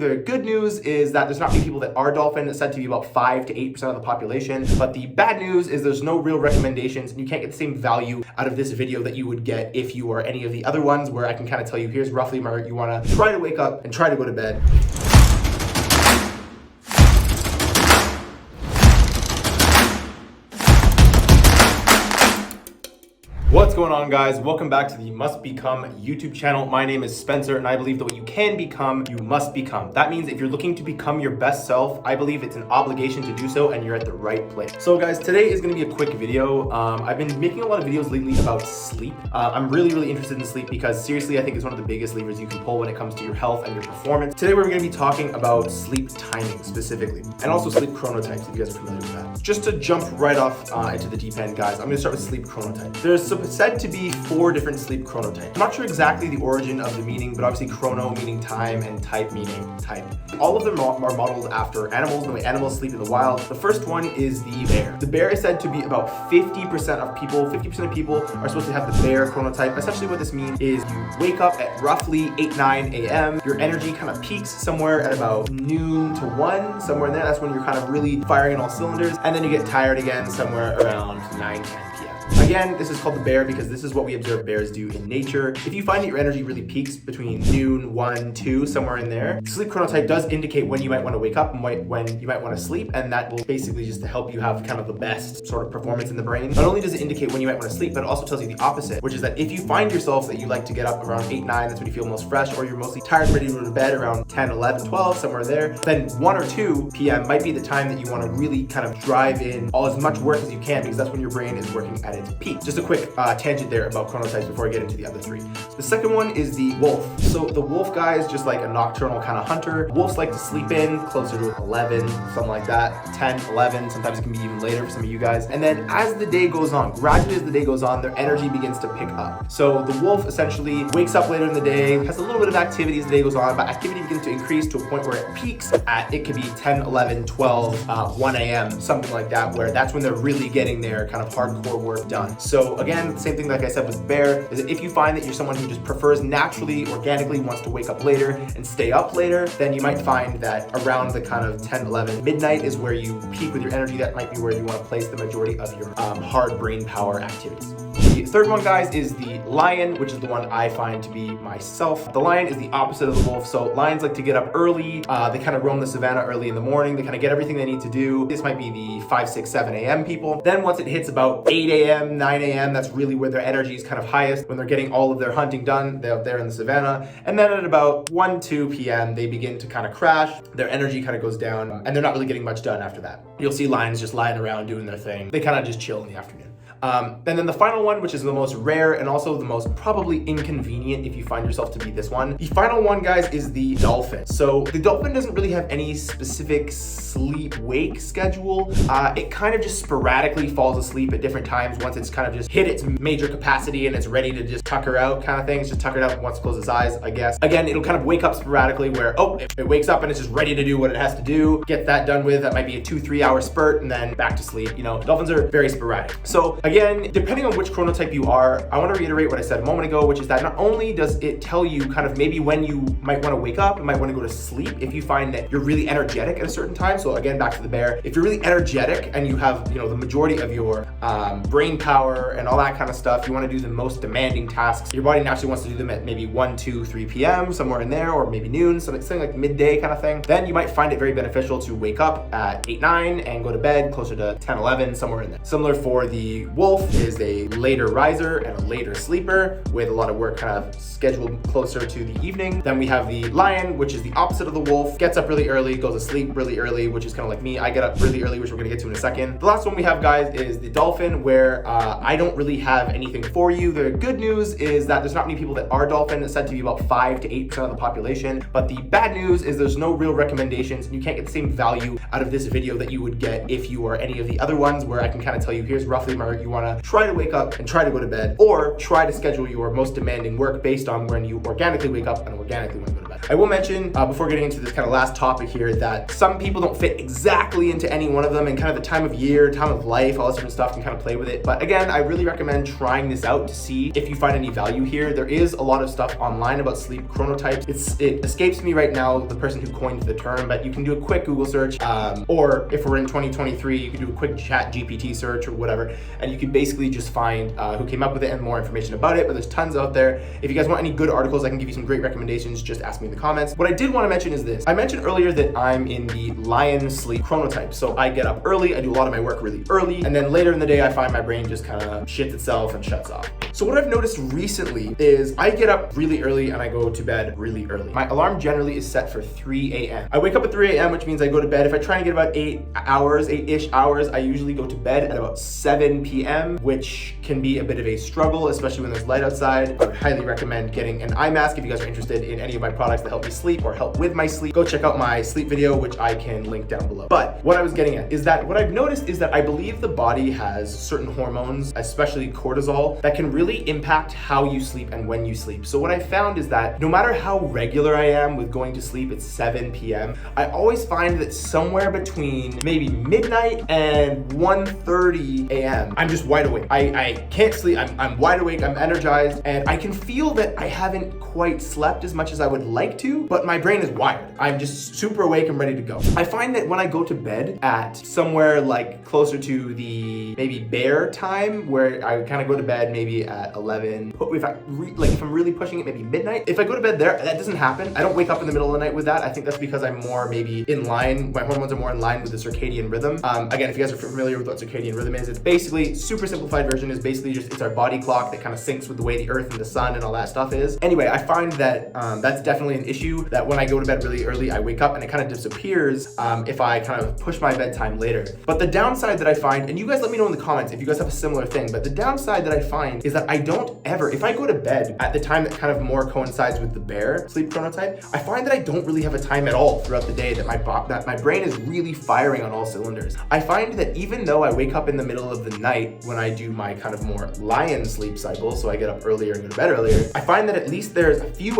The good news is that there's not many people that are dolphin. It's said to be about 5 to 8% of the population. But the bad news is there's no real recommendations and you can't get the same value out of this video that you would get if you are any of the other ones where I can kind of tell you, here's roughly where you want to try to wake up and try to go to bed. What's going on, guys? Welcome back to the Must Become YouTube channel. My name is Spencer and I believe that what you can become, you must become. That means if you're looking to become your best self, I believe it's an obligation to do so and you're at the right place. So guys, today is going to be a quick video. I've been making a lot of videos lately about sleep. I'm really interested in sleep because seriously, I think it's one of the biggest levers you can pull when it comes to your health and your performance. Today we're going to be talking about sleep timing specifically and also sleep chronotypes if you guys are familiar with that. Just to jump right off into the deep end, guys, I'm going to start with sleep chronotype. There's said to be 4 different sleep chronotypes. I'm not sure exactly the origin of the meaning, but obviously chrono meaning time and type meaning type. All of them are modeled after animals, the way animals sleep in the wild. The first one is the bear. The bear is said to be about 50% of people. 50% of people are supposed to have the bear chronotype. Essentially what this means is you wake up at roughly 8-9 a.m. Your energy kind of peaks somewhere at about noon to 1, somewhere in there. That's when you're kind of really firing on all cylinders. And then you get tired again somewhere around 9-10 p.m. Again, this is called the bear because this is what we observe bears do in nature. If you find that your energy really peaks between noon, 1, 2, somewhere in there, sleep chronotype does indicate when you might want to wake up and when you might want to sleep, and that will basically just to help you have kind of the best sort of performance in the brain. Not only does it indicate when you might want to sleep, but it also tells you the opposite, which is that if you find yourself that you like to get up around 8, 9, that's when you feel most fresh, or you're mostly tired, ready to go to bed around 10, 11, 12, somewhere there, then 1 or 2 p.m. might be the time that you want to really kind of drive in all as much work as you can because that's when your brain is working at its peak. Just a quick tangent there about chronotypes before I get into the other 3. The second one is the wolf. So the wolf guy is just like a nocturnal kind of hunter. Wolves like to sleep in closer to 11, something like that, 10, 11, sometimes it can be even later for some of you guys. And then as the day goes on, gradually as the day goes on, their energy begins to pick up. So the wolf essentially wakes up later in the day, has a little bit of activity as the day goes on, but activity begins to increase to a point where it peaks at, it could be 10, 11, 12, 1 a.m., something like that, where that's when they're really getting their kind of hardcore work done. So again, the same thing like I said with bear, is that if you find that you're someone who just prefers naturally, organically wants to wake up later and stay up later, then you might find that around the kind of 10, 11, midnight is where you peak with your energy. That might be where you want to place the majority of your hard brain power activities. The third one, guys, is the lion, which is the one I find to be myself. The lion is the opposite of the wolf. So lions like to get up early. They kind of roam the savannah early in the morning. They kind of get everything they need to do. This might be the 5, 6, 7 a.m. people. Then once it hits about 8 a.m., 9 a.m., that's really where their energy is kind of highest, when they're getting all of their hunting done. They're out there in the savannah. And then at about 1, 2 p.m., they begin to kind of crash. Their energy kind of goes down and they're not really getting much done after that. You'll see lions just lying around doing their thing. They kind of just chill in the afternoon. And then the final one, which is the most rare and also the most probably inconvenient if you find yourself to be this one. The final one, guys, is the dolphin. So the dolphin doesn't really have any specific sleep-wake schedule. It kind of just sporadically falls asleep at different times once it's kind of just hit its major capacity and it's ready to just tucker out kind of thing. It's just tucker it out once it closes its eyes, I guess. Again, it'll kind of wake up sporadically where, it wakes up and it's just ready to do what it has to do. Get that done with. That might be a 2-3 hour spurt and then back to sleep. You know, dolphins are very sporadic. So again, depending on which chronotype you are, I want to reiterate what I said a moment ago, which is that not only does it tell you kind of maybe when you might want to wake up and might want to go to sleep if you find that you're really energetic at a certain time. So again, back to the bear, if you're really energetic and you have, the majority of your brain power and all that kind of stuff, you want to do the most demanding tasks. Your body naturally wants to do them at maybe 1, 2, 3 p.m., somewhere in there, or maybe noon, something like midday kind of thing. Then you might find it very beneficial to wake up at 8, 9 and go to bed closer to 10, 11, somewhere in there. Similar for the wolf, is a later riser and a later sleeper with a lot of work kind of scheduled closer to the evening. Then we have the lion, which is the opposite of the wolf, gets up really early, goes to sleep really early, which is kind of like me. I get up really early, which we're gonna get to in a second. The last one we have, guys, is the dolphin, where I don't really have anything for you. The good news is that there's not many people that are dolphin. It's said to be about 5 to 8% of the population. But the bad news is there's no real recommendations and you can't get the same value out of this video that you would get if you are any of the other ones where I can kind of tell you, here's roughly where you want to try to wake up and try to go to bed, or try to schedule your most demanding work based on when you organically wake up and organically want to go to bed. I will mention before getting into this kind of last topic here that some people don't fit exactly into any one of them, and kind of the time of year, time of life, all this different stuff can kind of play with it. But again, I really recommend trying this out to see if you find any value here. There is a lot of stuff online about sleep chronotypes. It escapes me right now the person who coined the term, but you can do a quick Google search, or if we're in 2023, you can do a quick chat GPT search or whatever, and you can basically just find who came up with it and more information about it. But there's tons out there. If you guys want any good articles, I can give you some great recommendations. Just ask me in the comments. What I did want to mention is this. I mentioned earlier that I'm in the lion sleep chronotype. So I get up early, I do a lot of my work really early, and then later in the day, I find my brain just kind of shits itself and shuts off. So what I've noticed recently is I get up really early and I go to bed really early. My alarm generally is set for 3 a.m. I wake up at 3 a.m., which means I go to bed. If I try and get about 8-ish hours, I usually go to bed at about 7 p.m., which can be a bit of a struggle, especially when there's light outside. I would highly recommend getting an eye mask if you guys are interested in any of my products that help me sleep or help with my sleep. Go check out my sleep video, which I can link down below. But what I was getting at is that what I've noticed is that I believe the body has certain hormones, especially cortisol, that can really impact how you sleep and when you sleep. So what I found is that no matter how regular I am with going to sleep at 7 p.m., I always find that somewhere between maybe midnight and 1:30 a.m., I'm just wide awake. I can't sleep. I'm wide awake. I'm energized, and I can feel that I haven't quite slept as much as I would like to, but my brain is wired. I'm just super awake and ready to go. I find that when I go to bed at somewhere like closer to the maybe bear time, where I kind of go to bed maybe at 11, if I'm really pushing it, maybe midnight. If I go to bed there, that doesn't happen. I don't wake up in the middle of the night with that. I think that's because I'm more maybe in line. My hormones are more in line with the circadian rhythm. Again, if you guys are familiar with what circadian rhythm is, it's basically, super simplified version is basically just, it's our body clock that kind of syncs with the way the earth and the sun and all that stuff is. Anyway, I find that that's definitely an issue, that when I go to bed really early, I wake up and it kind of disappears if I kind of push my bedtime later. But the downside that I find, and you guys let me know in the comments if you guys have a similar thing, but the downside that I find is that I don't ever, if I go to bed at the time that kind of more coincides with the bear sleep chronotype, I find that I don't really have a time at all throughout the day that my brain is really firing on all cylinders. I find that even though I wake up in the middle of the night when I do my kind of more lion sleep cycle, so I get up earlier and go to bed earlier, I find that at least there's a few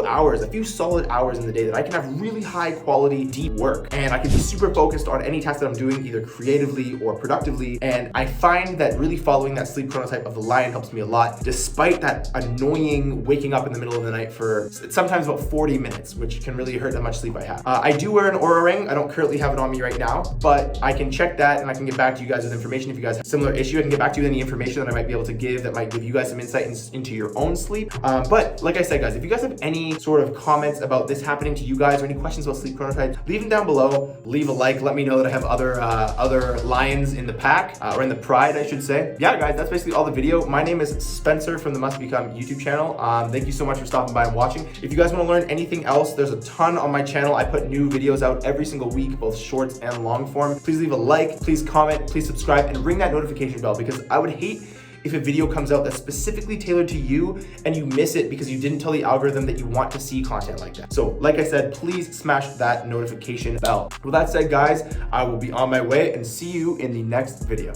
solid hours in the day that I can have really high quality, deep work, and I can be super focused on any task that I'm doing, either creatively or productively. And I find that really following that sleep chronotype of the lion helps me a lot, despite that annoying waking up in the middle of the night for sometimes about 40 minutes, which can really hurt how much sleep I have. I do wear an Oura ring. I don't currently have it on me right now, but I can check that and I can get back to you guys with information. If you guys have a similar issue, I can get back to you with any information that I might be able to give that might give you guys some insight into your own sleep. But like I said, guys, if you guys have any sort of comments about this happening to you guys or any questions about sleep chronotypes, leave them down below. Leave a like. Let me know that I have other lions in the pack, or in the pride, I should say. Yeah, guys, that's basically all the video. My name is Spencer from the Must Become YouTube channel. Thank you so much for stopping by and watching. If you guys want to learn anything else, there's a ton on my channel. I put new videos out every single week, both shorts and long form. Please leave a like, please comment, please subscribe, and ring that notification bell, because I would hate if a video comes out that's specifically tailored to you and you miss it because you didn't tell the algorithm that you want to see content like that. So like I said, please smash that notification bell. With that said, guys, I will be on my way and see you in the next video.